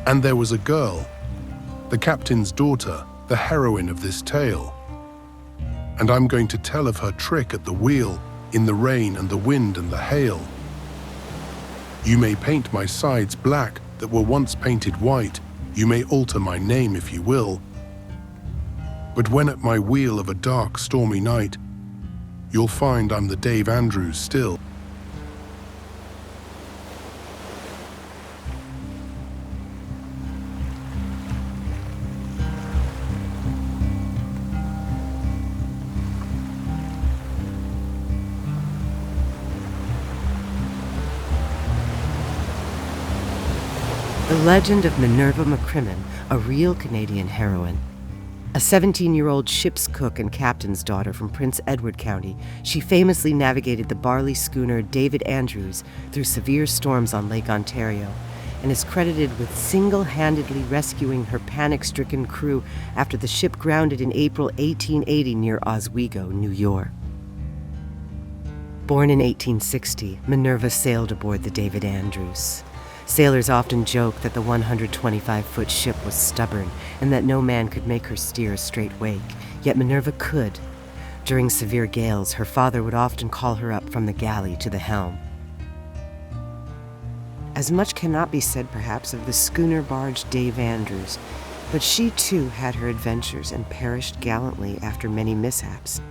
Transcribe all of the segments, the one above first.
And there was a girl, the captain's daughter, the heroine of this tale. And I'm going to tell of her trick at the wheel, in the rain and the wind and the hail. You may paint my sides black that were once painted white, you may alter my name if you will. But when at my wheel of a dark, stormy night, you'll find I'm the Dave Andrews still. The legend of Minerva McCrimmon, a real Canadian heroine. A 17-year-old ship's cook and captain's daughter from Prince Edward County, she famously navigated the Barley schooner David Andrews through severe storms on Lake Ontario and is credited with single-handedly rescuing her panic-stricken crew after the ship grounded in April 1880 near Oswego, New York. Born in 1860, Minerva sailed aboard the David Andrews. Sailors often joke that the 125-foot ship was stubborn and that no man could make her steer a straight wake, yet Minerva could. During severe gales, her father would often call her up from the galley to the helm. As much cannot be said, perhaps, of the schooner barge Dave Andrews, but she too had her adventures and perished gallantly after many mishaps.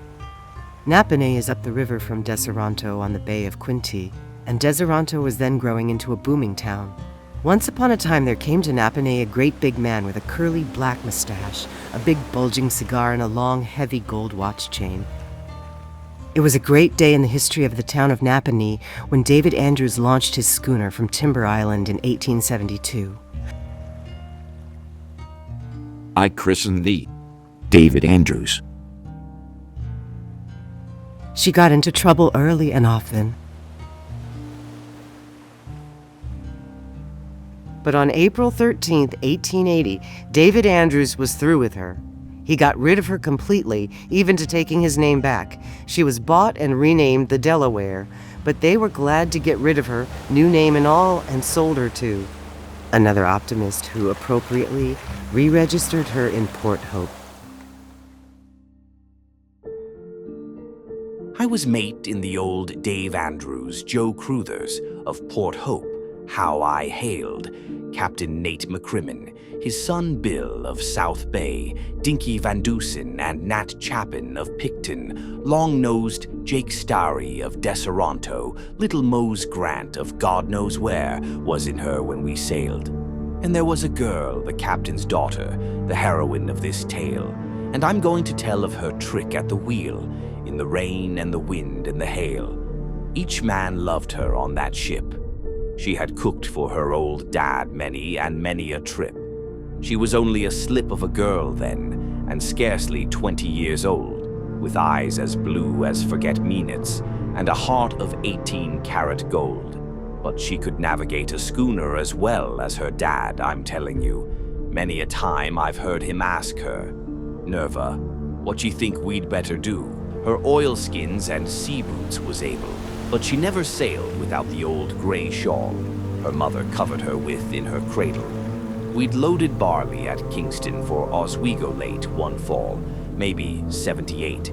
Napanee is up the river from Deseronto on the Bay of Quinte, and Deseronto was then growing into a booming town. Once upon a time there came to Napanee a great big man with a curly black mustache, a big bulging cigar, and a long, heavy gold watch chain. It was a great day in the history of the town of Napanee when David Andrews launched his schooner from Timber Island in 1872. I christen thee, David Andrews. She got into trouble early and often. But on April 13th, 1880, David Andrews was through with her. He got rid of her completely, even to taking his name back. She was bought and renamed the Delaware, but they were glad to get rid of her, new name and all, and sold her to another optimist who appropriately re-registered her in Port Hope. I was mate in the old Dave Andrews, Joe Cruthers of Port Hope. How I hailed Captain Nate McCrimmon, his son Bill of South Bay, Dinky Van Dusen and Nat Chapin of Picton, long-nosed Jake Starry of Deseronto, little Mose Grant of God knows where was in her when we sailed. And there was a girl, the captain's daughter, the heroine of this tale, and I'm going to tell of her trick at the wheel, in the rain and the wind and the hail. Each man loved her on that ship. She had cooked for her old dad many and many a trip. She was only a slip of a girl then, and scarcely 20 years old, with eyes as blue as forget-me-nots, and a heart of 18-karat gold. But she could navigate a schooner as well as her dad, I'm telling you. Many a time I've heard him ask her, "Nerva, what you think we'd better do?" Her oilskins and sea boots was able, but she never sailed without the old gray shawl her mother covered her with in her cradle. We'd loaded barley at Kingston for Oswego late one fall, maybe 78.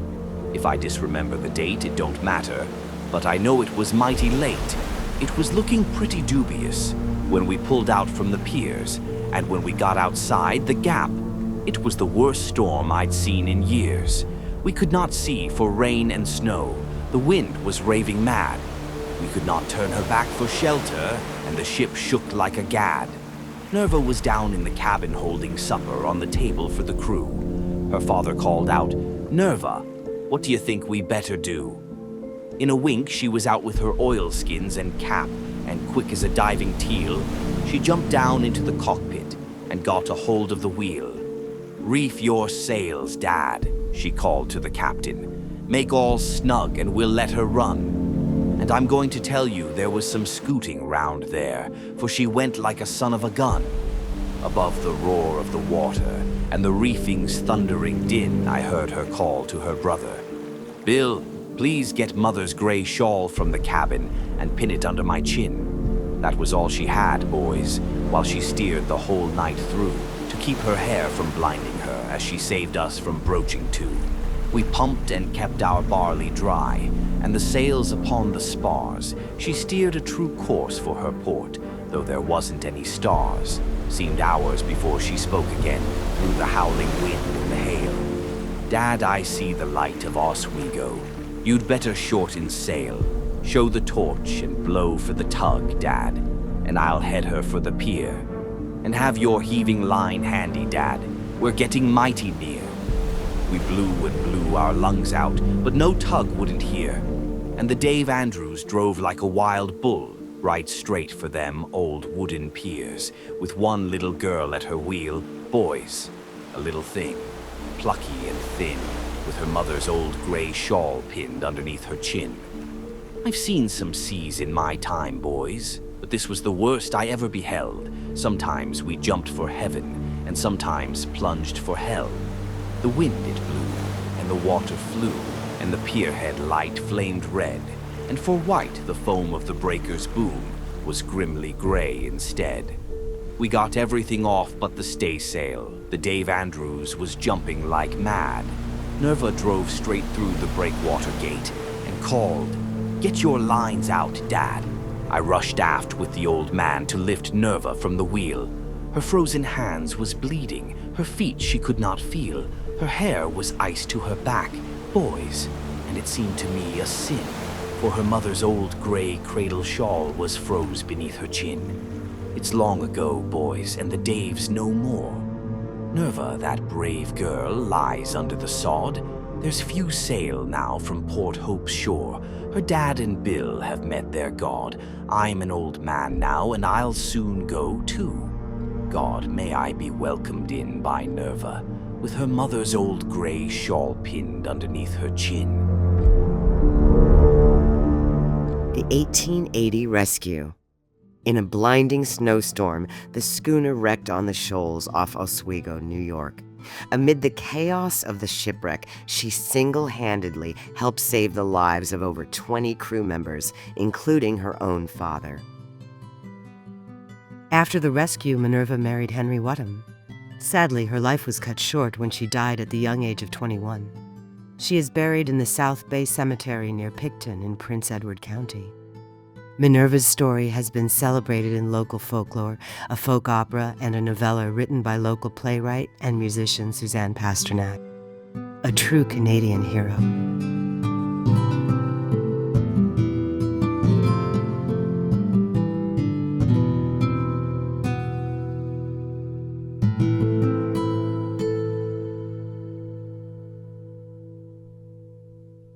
If I disremember the date, it don't matter, but I know it was mighty late. It was looking pretty dubious when we pulled out from the piers, and when we got outside the gap, it was the worst storm I'd seen in years. We could not see for rain and snow. The wind was raving mad. We could not turn her back for shelter, and the ship shook like a gad. Nerva was down in the cabin holding supper on the table for the crew. Her father called out, "Nerva, what do you think we better do?" In a wink, she was out with her oilskins and cap, and quick as a diving teal, she jumped down into the cockpit and got a hold of the wheel. "Reef your sails, Dad," she called to the captain. "Make all snug and we'll let her run." And I'm going to tell you there was some scooting round there, for she went like a son of a gun. Above the roar of the water and the reefing's thundering din, I heard her call to her brother, "Bill, please get Mother's gray shawl from the cabin and pin it under my chin." That was all she had, boys, while she steered the whole night through to keep her hair from blinding her as she saved us from broaching to. We pumped and kept our barley dry, and the sails upon the spars. She steered a true course for her port, though there wasn't any stars. Seemed hours before she spoke again, through the howling wind and the hail. Dad, I see the light of Oswego. You'd better shorten sail. Show the torch and blow for the tug, Dad, and I'll head her for the pier. And have your heaving line handy, Dad. We're getting mighty near. We blew and blew our lungs out, but no tug wouldn't hear. And the Dave Andrews drove like a wild bull, right straight for them old wooden piers, with one little girl at her wheel. Boys, a little thing, plucky and thin, with her mother's old gray shawl pinned underneath her chin. I've seen some seas in my time, boys, but this was the worst I ever beheld. Sometimes we jumped for heaven, and sometimes plunged for hell. The wind it blew, and the water flew, and the pierhead light flamed red, and for white the foam of the breaker's boom was grimly gray instead. We got everything off but the staysail. The Dave Andrews was jumping like mad. Nerva drove straight through the breakwater gate and called, "Get your lines out, Dad." I rushed aft with the old man to lift Nerva from the wheel. Her frozen hands was bleeding, her feet she could not feel, her hair was iced to her back, boys, and it seemed to me a sin, for her mother's old gray cradle shawl was froze beneath her chin. It's long ago, boys, and the Daves no more. Nerva, that brave girl, lies under the sod. There's few sail now from Port Hope's shore. Her dad and Bill have met their God. I'm an old man now, and I'll soon go too. God, may I be welcomed in by Nerva, with her mother's old gray shawl pinned underneath her chin. The 1880 rescue. In a blinding snowstorm, the schooner wrecked on the shoals off Oswego, New York. Amid the chaos of the shipwreck, she single-handedly helped save the lives of over 20 crew members, including her own father. After the rescue, Minerva married Henry Whattam. Sadly, her life was cut short when she died at the young age of 21. She is buried in the South Bay Cemetery near Picton in Prince Edward County. Minerva's story has been celebrated in local folklore, a folk opera, and a novella written by local playwright and musician Suzanne Pasternak. A true Canadian hero.